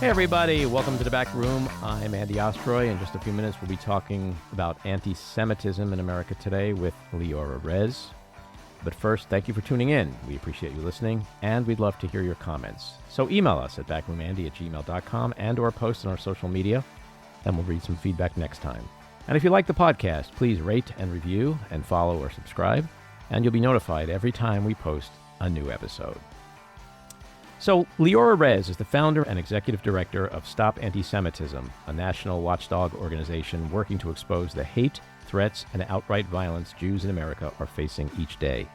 Hey everybody, welcome to The Back Room. I'm Andy Ostroy. In just a few minutes we'll be talking about anti-Semitism in America today with Liora Rez. But first, thank you for tuning in. We appreciate you listening, and we'd love to hear your comments. So email us at backroomandy@gmail.com and or post on our social media, and we'll read some feedback next time. And if you like the podcast, please rate and review and follow or subscribe, and you'll be notified every time we post a new episode. So, Liora Rez is the founder and executive director of Stop Antisemitism, a national watchdog organization working to expose the hate, threats, and outright violence Jews in America are facing each day.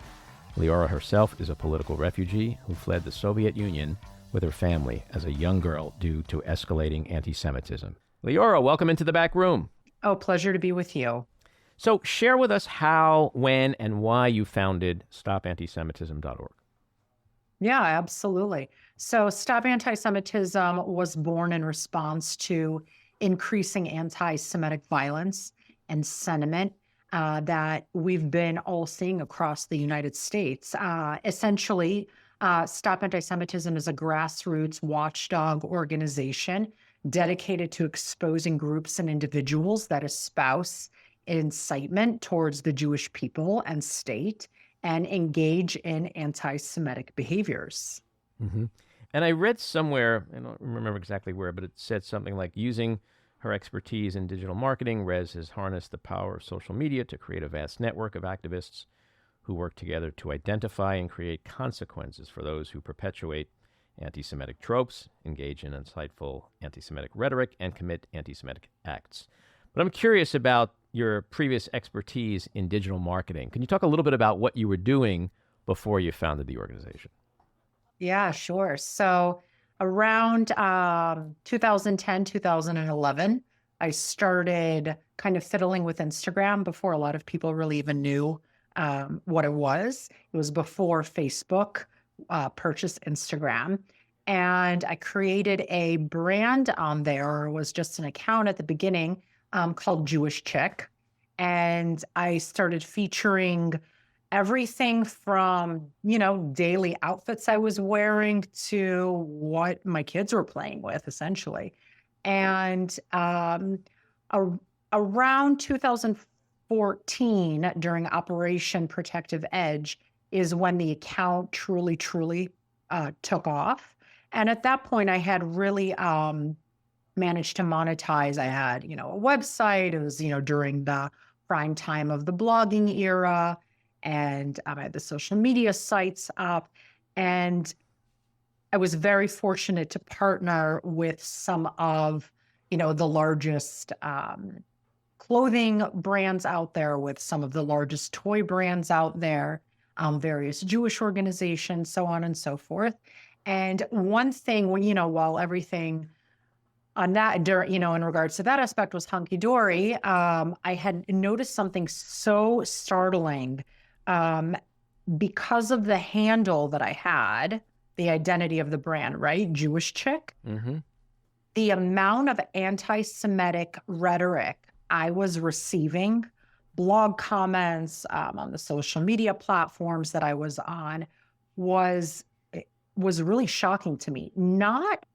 Liora herself is a political refugee who fled the Soviet Union with her family as a young girl due to escalating anti-Semitism. Liora, welcome into The Back Room. Oh, pleasure to be with you. So, share with us how, when, and why you founded StopAntisemitism.org. Yeah, absolutely. So Stop Antisemitism was born in response to increasing anti-Semitic violence and sentiment that we've been all seeing across the United States. Essentially, Stop Antisemitism is a grassroots watchdog organization dedicated to exposing groups and individuals that espouse incitement towards the Jewish people and state and engage in anti-Semitic behaviors. Mm-hmm. And I read somewhere, I don't remember exactly where, but it said something like, using her expertise in digital marketing, Rez has harnessed the power of social media to create a vast network of activists who work together to identify and create consequences for those who perpetuate anti-Semitic tropes, engage in insightful anti-Semitic rhetoric, and commit anti-Semitic acts. But I'm curious about your previous expertise in digital marketing. Can you talk a little bit about what you were doing before you founded the organization? Yeah, sure. So around 2010, 2011, I started kind of fiddling with Instagram before a lot of people really even knew what it was. It was before Facebook purchased Instagram. And I created a brand on there. It was just an account at the beginning called Jewish Chick. And I started featuring everything from, daily outfits I was wearing to what my kids were playing with, essentially. And around 2014, during Operation Protective Edge, is when the account truly took off. And at that point, I had really managed to monetize. I had, a website. It was, during the prime time of the blogging era, and I had the social media sites up. And I was very fortunate to partner with some of, the largest clothing brands out there, with some of the largest toy brands out there, various Jewish organizations, so on and so forth. And one thing, while everything on that, in regards to that aspect was hunky-dory, I had noticed something so startling because of the handle that I had, the identity of the brand, right? Jewish Chick. Mm-hmm. The amount of anti-Semitic rhetoric I was receiving, blog comments on the social media platforms that I was on, was really shocking to me. Not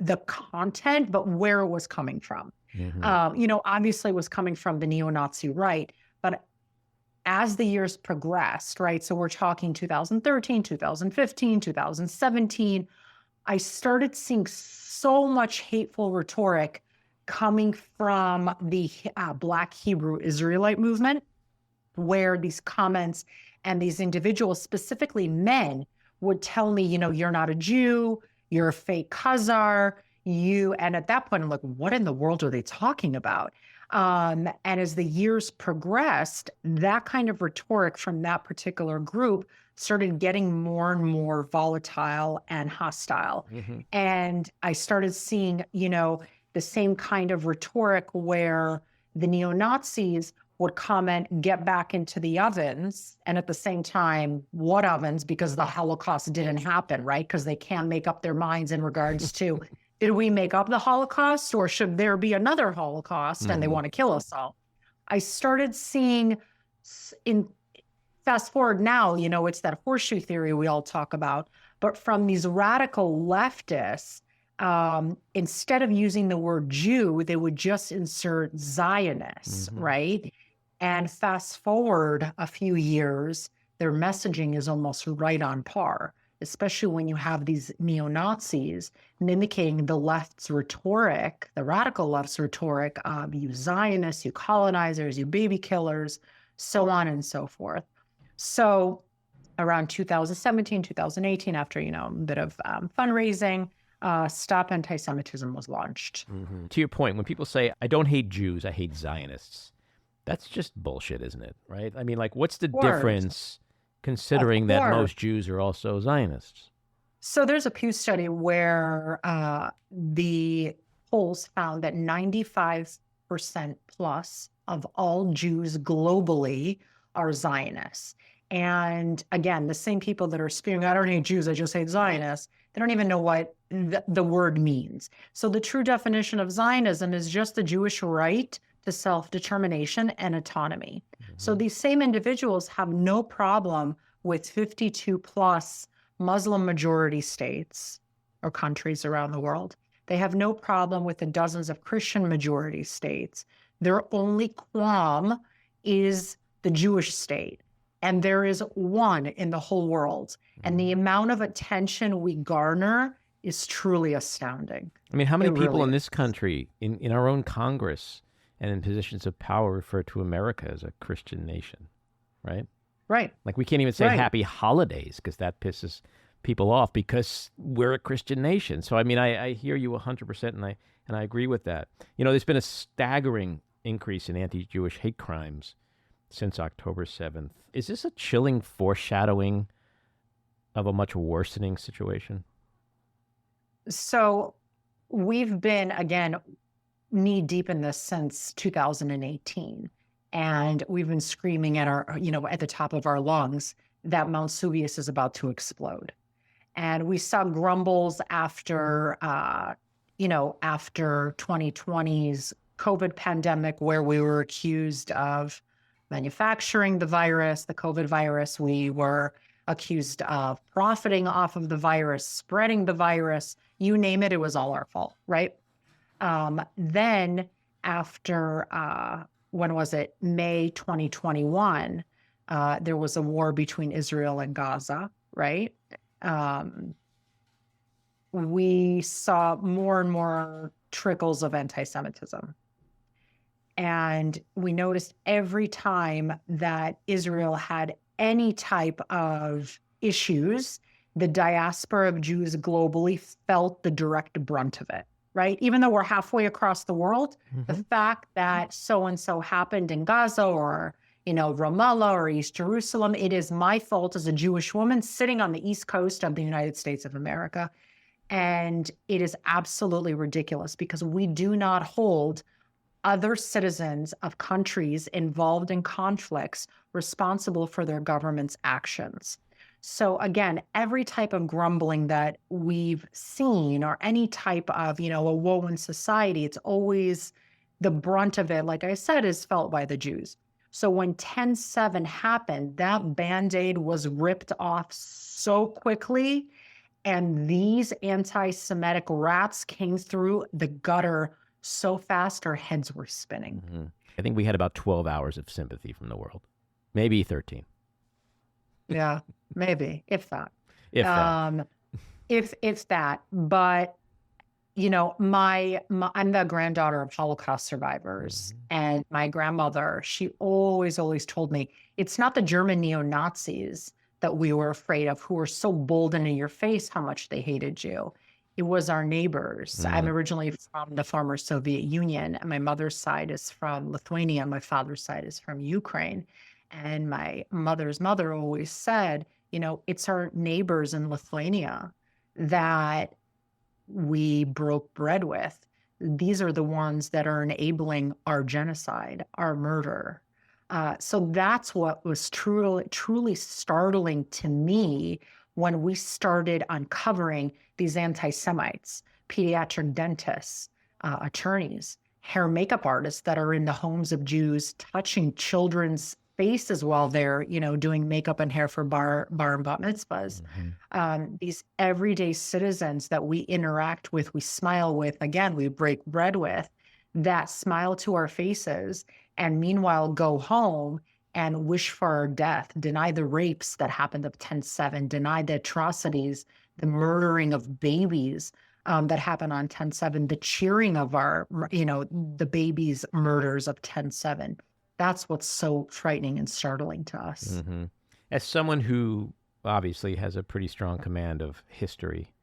the content, but where it was coming from. Mm-hmm. Obviously it was coming from the neo-Nazi right, but as the years progressed, right? So we're talking 2013, 2015, 2017, I started seeing so much hateful rhetoric coming from the Black Hebrew Israelite movement, where these comments and these individuals, specifically men, would tell me, you're not a Jew, you're a fake Khazar, and at that point, I'm like, what in the world are they talking about? And as the years progressed, that kind of rhetoric from that particular group started getting more and more volatile and hostile. Mm-hmm. And I started seeing, the same kind of rhetoric where the neo-Nazis would comment, get back into the ovens. And at the same time, what ovens? Because the Holocaust didn't happen, right? Because they can't make up their minds in regards to, did we make up the Holocaust, or should there be another Holocaust? Mm-hmm. And they want to kill us all. I started seeing, fast forward now, it's that horseshoe theory we all talk about, but from these radical leftists, instead of using the word Jew, they would just insert Zionist, right? And fast forward a few years, their messaging is almost right on par, especially when you have these neo-Nazis mimicking the left's rhetoric, the radical left's rhetoric of you Zionists, you colonizers, you baby killers, so on and so forth. So around 2017, 2018, after, a bit of fundraising, Stop Antisemitism was launched. To your point, when people say, I don't hate Jews, I hate Zionists, that's just bullshit, isn't it? Right? I mean, like, what's the difference considering that most Jews are also Zionists? So there's a Pew study where the polls found that 95% plus of all Jews globally are Zionists. And again, the same people that are spewing, I don't hate Jews, I just hate Zionists, they don't even know what the word means. So the true definition of Zionism is just the Jewish right to self-determination and autonomy. So these same individuals have no problem with 52 plus Muslim majority states or countries around the world. They have no problem with the dozens of Christian majority states. Their only qualm is the Jewish state. And there is one in the whole world. And the amount of attention we garner is truly astounding. I mean, how many people in this country, in our own Congress and in positions of power, refer to America as a Christian nation, right? Right. Like, we can't even say happy holidays because that pisses people off because we're a Christian nation. So, I mean, I hear you 100% and I agree with that. There's been a staggering increase in anti-Jewish hate crimes since October 7th. Is this a chilling foreshadowing of a much worsening situation? So we've been, again, knee deep in this since 2018. And we've been screaming at at the top of our lungs that Mount Vesuvius is about to explode. And we saw grumbles after 2020's COVID pandemic, where we were accused of manufacturing the virus, the COVID virus. We were accused of profiting off of the virus, spreading the virus, you name it, it was all our fault, right? Then after, when was it? May 2021, there was a war between Israel and Gaza, right? We saw more and more trickles of anti-Semitism. And we noticed every time that Israel had any type of issues, the diaspora of Jews globally felt the direct brunt of it, right? Even though we're halfway across the world, the fact that so-and-so happened in Gaza or, Ramallah or East Jerusalem, it is my fault as a Jewish woman sitting on the East Coast of the United States of America. And it is absolutely ridiculous because we do not hold other citizens of countries involved in conflicts responsible for their government's actions. So again, every type of grumbling that we've seen or any type of, a woe in society, it's always the brunt of it, like I said, is felt by the Jews. So when 10/7 happened, that Band-Aid was ripped off so quickly, and these anti-Semitic rats came through the gutter so fast our heads were spinning. I think we had about 12 hours of sympathy from the world, maybe 13. Yeah, maybe, if that. If that. If that. But, I'm the granddaughter of Holocaust survivors. And my grandmother, she always told me, it's not the German neo-Nazis that we were afraid of, who were so bold and in your face how much they hated you. It was our neighbors. I'm originally from the former Soviet Union, and my mother's side is from Lithuania. My father's side is from Ukraine. And my mother's mother always said, it's our neighbors in Lithuania that we broke bread with. These are the ones that are enabling our genocide, our murder. So that's what was truly startling to me when we started uncovering these anti-Semites, pediatric dentists, attorneys, hair and makeup artists that are in the homes of Jews, touching children's faces while they're, doing makeup and hair for bar and bat mitzvahs. These everyday citizens that we interact with, we smile with, again, we break bread with, that smile to our faces, and meanwhile go home and wish for our death, deny the rapes that happened of 10/7, deny the atrocities, the murdering of babies that happened on 10/7, the cheering of the babies' murders of 10/7. That's what's so frightening and startling to us. As someone who obviously has a pretty strong command of history,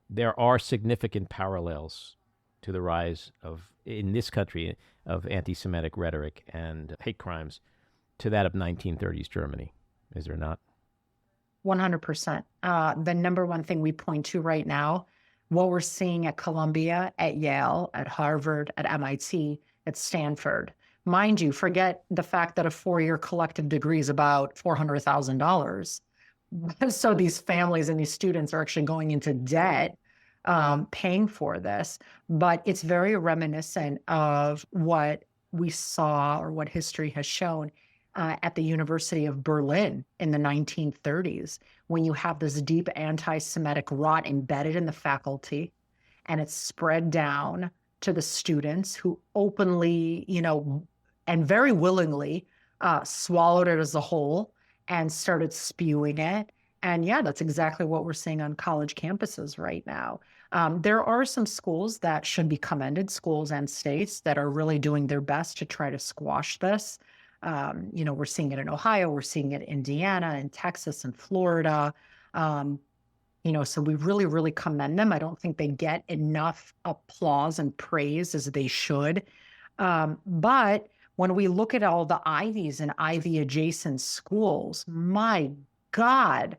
there are significant parallels to the rise of, in this country, of anti-Semitic rhetoric and hate crimes to that of 1930s Germany. Is there not? 100%. The number one thing we point to right now, what we're seeing at Columbia, at Yale, at Harvard, at MIT, at Stanford. Mind you, forget the fact that a 4-year collective degree is about $400,000. So these families and these students are actually going into debt, paying for this. But it's very reminiscent of what we saw or what history has shown at the University of Berlin in the 1930s, when you have this deep anti-Semitic rot embedded in the faculty, and it's spread down to the students who openly, and very willingly swallowed it as a whole and started spewing it. And yeah, that's exactly what we're seeing on college campuses right now. There are some schools that should be commended, schools and states that are really doing their best to try to squash this. We're seeing it in Ohio, we're seeing it in Indiana and Texas and Florida. So we really, really commend them. I don't think they get enough applause and praise as they should. But when we look at all the Ivies and Ivy adjacent schools, my God,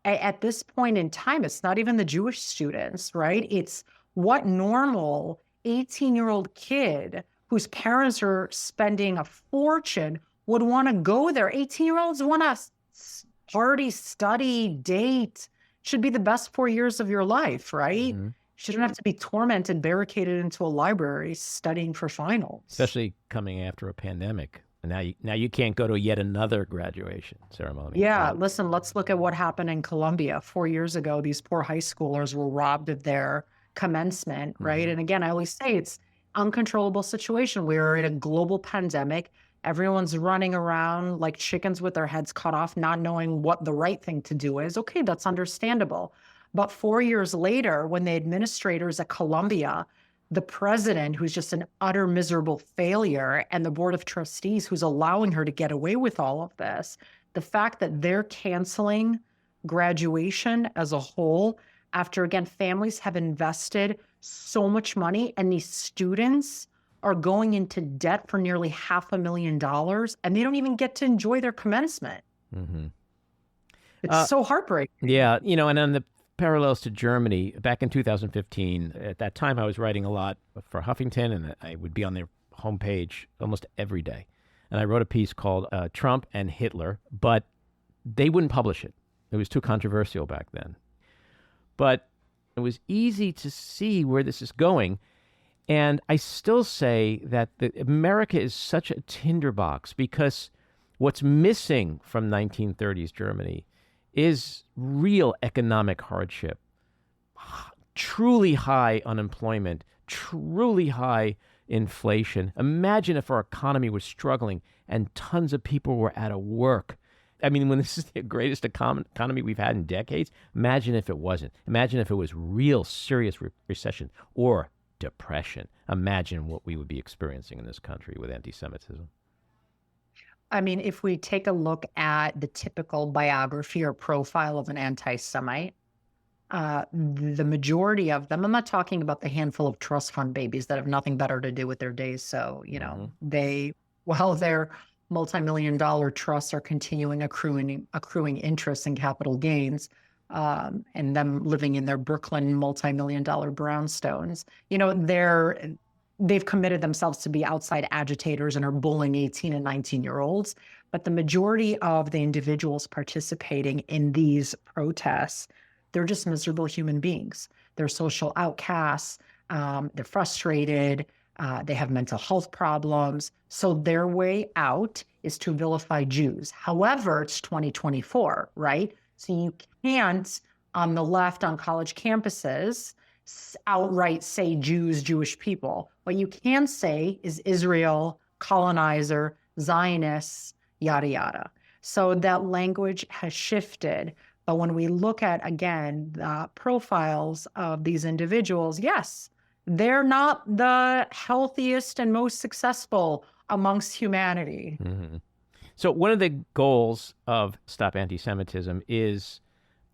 at this point in time, it's not even the Jewish students, right? It's what normal 18-year-old kid whose parents are spending a fortune would want to go there. 18-year-olds want to party, study, date. Should be the best 4 years of your life, right? Shouldn't have to be tormented, barricaded into a library studying for finals. Especially coming after a pandemic. And now you can't go to yet another graduation ceremony. Yeah, listen, let's look at what happened in Colombia 4 years ago. These poor high schoolers were robbed of their commencement, right? And again, I always say it's uncontrollable situation. We're in a global pandemic. Everyone's running around like chickens with their heads cut off, not knowing what the right thing to do is. Okay, that's understandable. But 4 years later, when the administrators at Columbia, the president, who's just an utter miserable failure, and the board of trustees who's allowing her to get away with all of this, the fact that they're canceling graduation as a whole, after, again, families have invested so much money, and these students are going into debt for nearly $500,000, and they don't even get to enjoy their commencement. It's so heartbreaking. Yeah, and on the parallels to Germany, back in 2015, at that time I was writing a lot for Huffington, and I would be on their homepage almost every day. And I wrote a piece called Trump and Hitler, but they wouldn't publish it. It was too controversial back then. But it was easy to see where this is going. And I still say that America is such a tinderbox, because what's missing from 1930s Germany is real economic hardship, truly high unemployment, truly high inflation. Imagine if our economy was struggling and tons of people were out of work. I mean, when this is the greatest economy we've had in decades, imagine if it wasn't. Imagine if it was real serious recession or depression. Imagine what we would be experiencing in this country with anti-Semitism. I mean, if we take a look at the typical biography or profile of an anti-Semite, the majority of them, I'm not talking about the handful of trust fund babies that have nothing better to do with their days. So, their multi-million-dollar trusts are continuing accruing interest and capital gains, and them living in their Brooklyn multi-million-dollar brownstones, they've committed themselves to be outside agitators and are bullying 18 and 19-year-olds. But the majority of the individuals participating in these protests, they're just miserable human beings. They're social outcasts. They're frustrated. They have mental health problems. So their way out is to vilify Jews. However, it's 2024, right? So you can't, on the left, on college campuses, outright say Jews, Jewish people. What you can say is Israel, colonizer, Zionists, yada, yada. So that language has shifted. But when we look at, again, the profiles of these individuals, yes, they're not the healthiest and most successful amongst humanity. Mm-hmm. So one of the goals of Stop Antisemitism is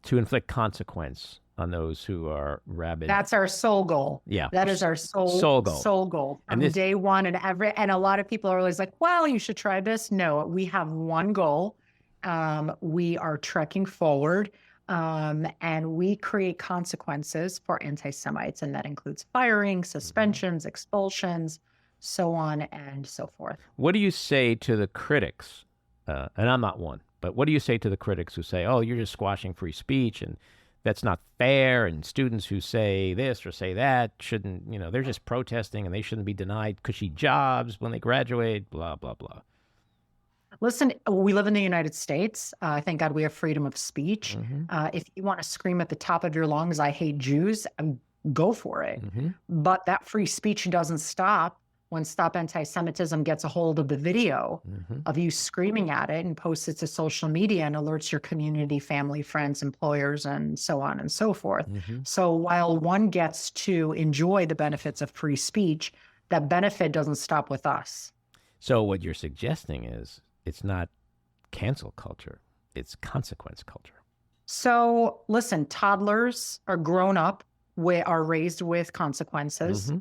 to inflict consequence on those who are rabid. That's our sole goal. Yeah. That is our sole goal. From day one, and a lot of people are always like, well, you should try this. No, we have one goal. We are trekking forward. And we create consequences for anti-Semites, and that includes firing, suspensions, expulsions, so on and so forth. What do you say to the critics? And I'm not one, but what do you say to the critics who say, oh, you're just squashing free speech and that's not fair, and students who say this or say that shouldn't, they're just protesting and they shouldn't be denied cushy jobs when they graduate, blah, blah, blah. Listen, we live in the United States. Thank God we have freedom of speech. Mm-hmm. If you want to scream at the top of your lungs, I hate Jews, go for it. Mm-hmm. But that free speech doesn't stop when Stop Antisemitism gets a hold of the video of you screaming at it and posts it to social media and alerts your community, family, friends, employers, and so on and so forth. So while one gets to enjoy the benefits of free speech, that benefit doesn't stop with us. So what you're suggesting is it's not cancel culture, it's consequence culture. So listen, toddlers are grown up, are raised with consequences.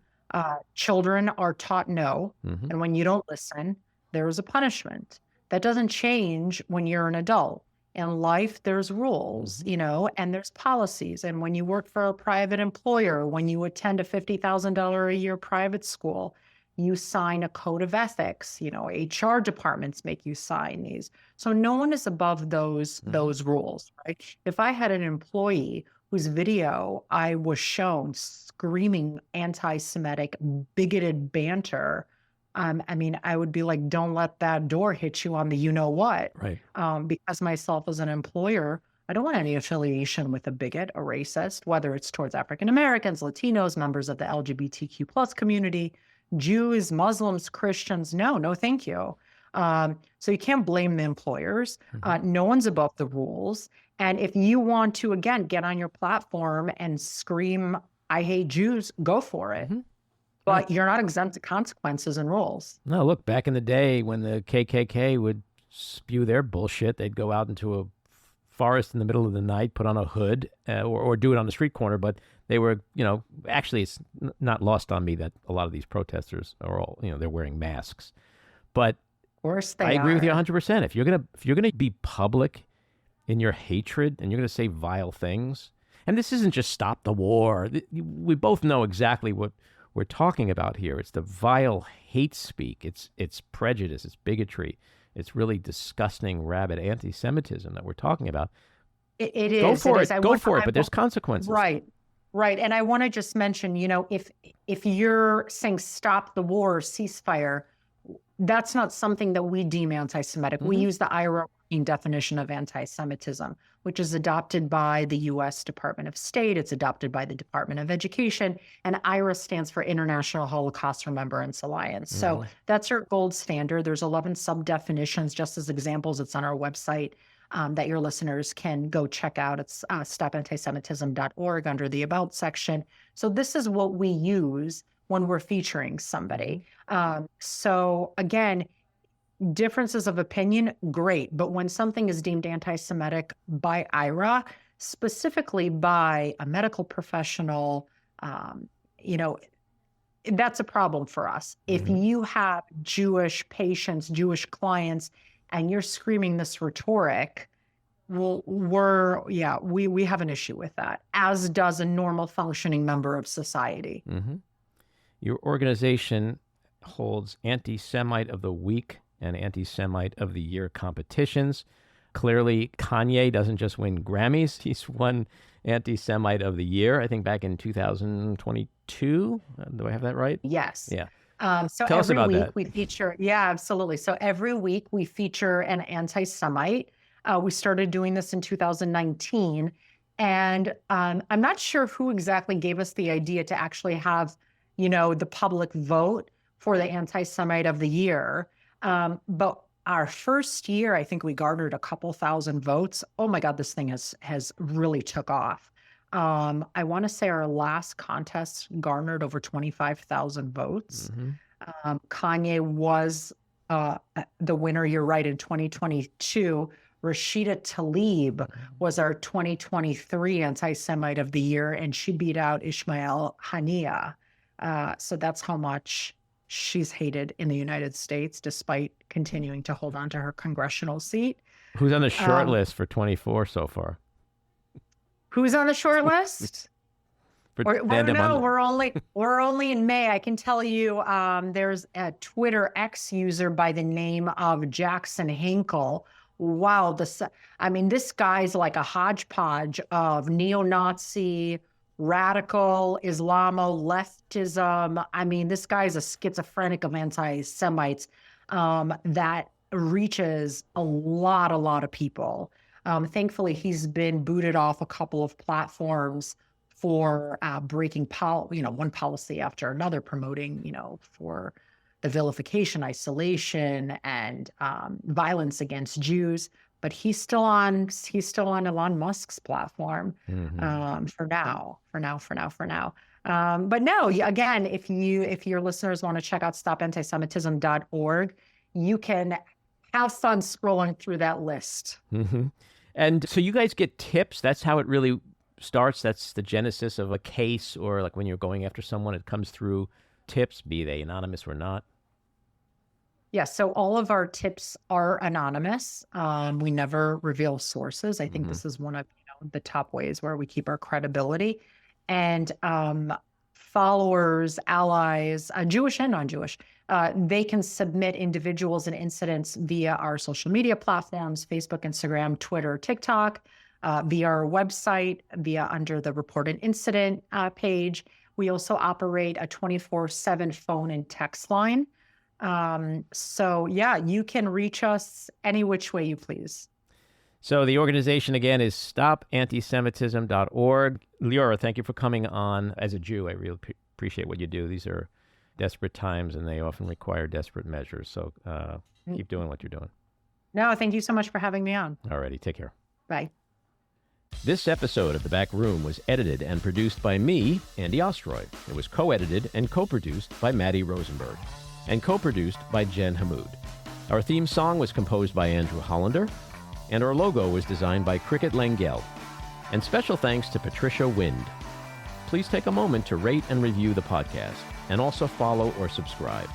Children are taught no. And when you don't listen, there is a punishment. That doesn't change when you're an adult. In life, there's rules, and there's policies. And when you work for a private employer, when you attend a $50,000 a year private school, you sign a code of ethics. HR departments make you sign these. So no one is above those rules, right? If I had an employee whose video I was shown screaming anti-Semitic, bigoted banter, I would be like, don't let that door hit you on the you-know-what. Right. Because myself as an employer, I don't want any affiliation with a bigot, a racist, whether it's towards African Americans, Latinos, members of the LGBTQ plus community, Jews, Muslims, Christians. No, thank you. So you can't blame the employers. No one's above the rules. And if you want to, again, get on your platform and scream, I hate Jews, go for it. But you're not exempt to consequences and rules. No, look, back in the day when the KKK would spew their bullshit, they'd go out into a forest in the middle of the night, put on a hood, or do it on the street corner. But they were, actually it's not lost on me that a lot of these protesters are all, they're wearing masks. But I agree with you 100%. If you're gonna be public in your hatred and you're gonna say vile things, and this isn't just stop the war. We both know exactly what we're talking about here. It's the vile hate speak. It's prejudice. It's bigotry. It's really disgusting, rabid anti-Semitism that we're talking about. It is. Go for it. Go for it. But there's consequences. Right. And I want to just mention, if you're saying stop the war, ceasefire, that's not something that we deem anti-Semitic. We use the IRA definition of anti-Semitism, which is adopted by the U.S. Department of State. It's adopted by the Department of Education. And IRA stands for International Holocaust Remembrance Alliance. So that's our gold standard. There's 11 sub-definitions, just as examples. It's on our website that your listeners can go check out. It's stopantisemitism.org under the About section. So this is what we use when we're featuring somebody. So again, differences of opinion, great. But when something is deemed anti-Semitic by IRA, specifically by a medical professional, that's a problem for us. If you have Jewish patients, Jewish clients, and you're screaming this rhetoric, well, we have an issue with that, as does a normal functioning member of society. Your organization holds Anti-Semite of the Week and Anti-Semite of the Year competitions. Clearly, Kanye doesn't just win Grammys. He's won Anti-Semite of the Year, I think back in 2022. Do I have that right? Yes. Yeah. So Tell us every about week that. we feature, yeah, absolutely. So every week we feature an anti-Semite. We started doing this in 2019. And I'm not sure who exactly gave us the idea to actually have, the public vote for the anti-Semite of the year. But our first year, I think we garnered a couple thousand votes. Oh my God, this thing has really took off. I want to say our last contest garnered over 25,000 votes. Kanye was the winner, you're right, in 2022. Rashida Tlaib was our 2023 Anti-Semite of the Year, and she beat out Ismail Haniyeh. So that's how much she's hated in the United States, despite continuing to hold on to her congressional seat. Who's on the short list for 24 so far? Who's on the short list? No, we're only in May. I can tell you, there's a Twitter X user by the name of Jackson Hinkle. Wow, this guy's like a hodgepodge of neo-Nazi, radical Islamo, leftism. This guy's a schizophrenic of anti-Semites that reaches a lot of people. Thankfully, he's been booted off a couple of platforms for breaking one policy after another, promoting, for the vilification, isolation, and violence against Jews. But he's still on Elon Musk's platform for now. But no, again, if your listeners want to check out stopantisemitism.org, you can have fun scrolling through that list. And so you guys get tips. That's how it really starts. That's the genesis of a case, or like when you're going after someone, it comes through tips, be they anonymous or not. Yeah, so all of our tips are anonymous. We never reveal sources. I think this is one of the top ways where we keep our credibility. And followers, allies, Jewish and non-Jewish, they can submit individuals and incidents via our social media platforms, Facebook, Instagram, Twitter, TikTok, via our website, under the report an incident page. We also operate a 24/7 phone and text line. So yeah, you can reach us any which way you please. So the organization again is stopantisemitism.org. Liora, thank you for coming on. As a Jew, I really appreciate what you do. These are desperate times and they often require desperate measures. So keep doing what you're doing. No, thank you so much for having me on. Alrighty, take care. Bye. This episode of The Back Room was edited and produced by me, Andy Ostroy. It was co-edited and co-produced by Matty Rosenberg and co-produced by Jen Hammoud. Our theme song was composed by Andrew Hollander, and our logo was designed by Cricket Langell. And special thanks to Patricia Wind. Please take a moment to rate and review the podcast, and also follow or subscribe.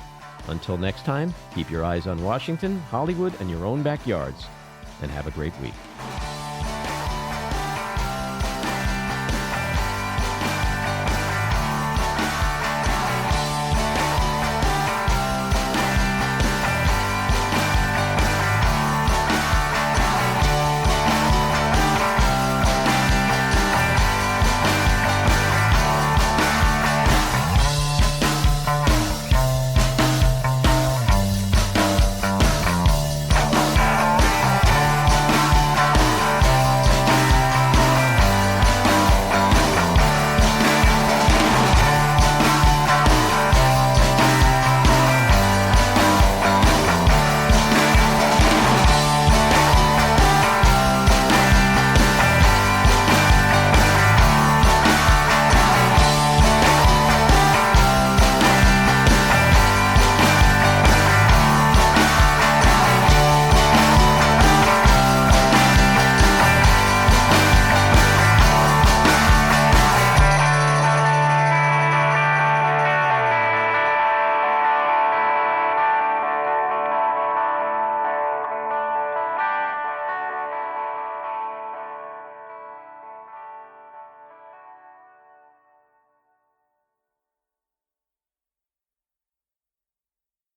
Until next time, keep your eyes on Washington, Hollywood, and your own backyards, and have a great week.